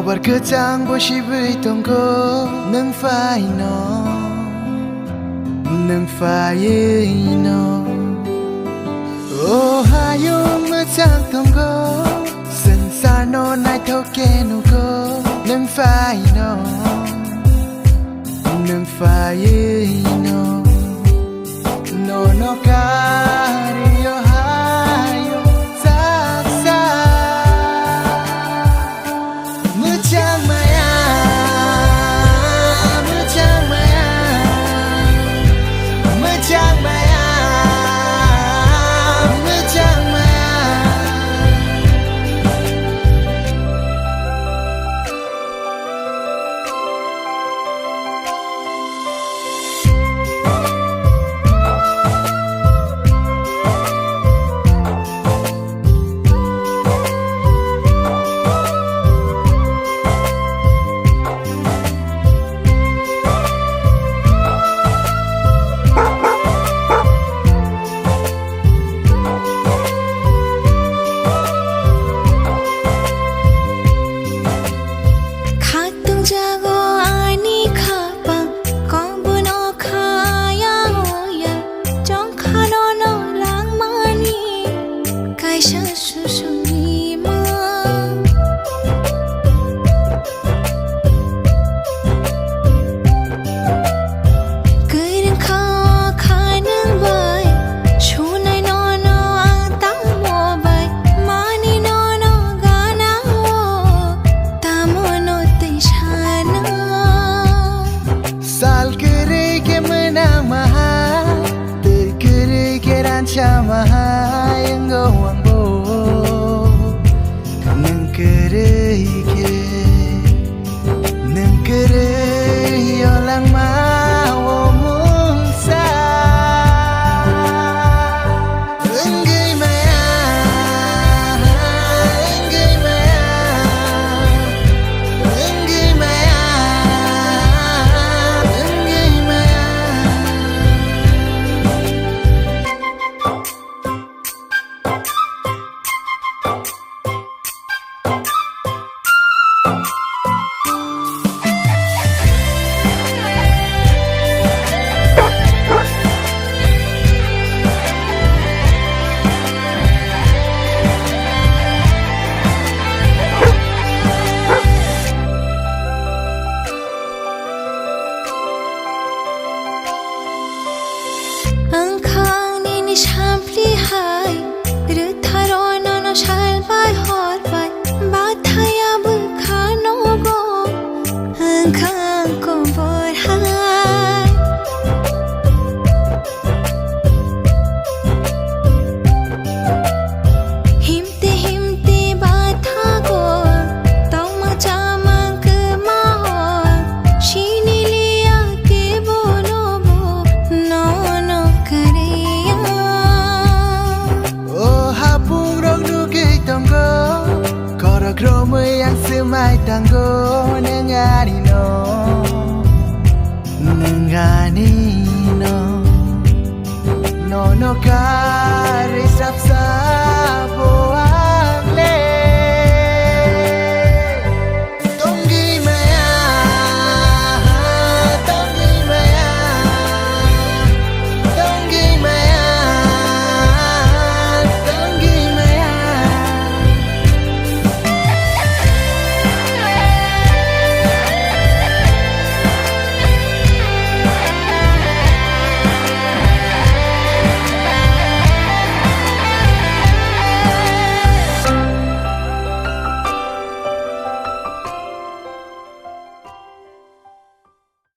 berkecang boshi bui tongko neng fai no oh hayo macang tongko sensar no nai toke no ko neng fai no no kario hayo saksa muchang maya muchang maya muchang maya muchang maya Mahayang gawang bo nang kerei olang mau mungsa enggai maya enggai maya enggai maya enggai maya Angkang nini shampli hai Ritharo nono shalbai horbai Bathaya bukhano go Angkang ko borhai Himte himte batha go Tama chamang ke maho Shini liya ke bono bo No Tonggo, koro kromo yang semai tanggo nengari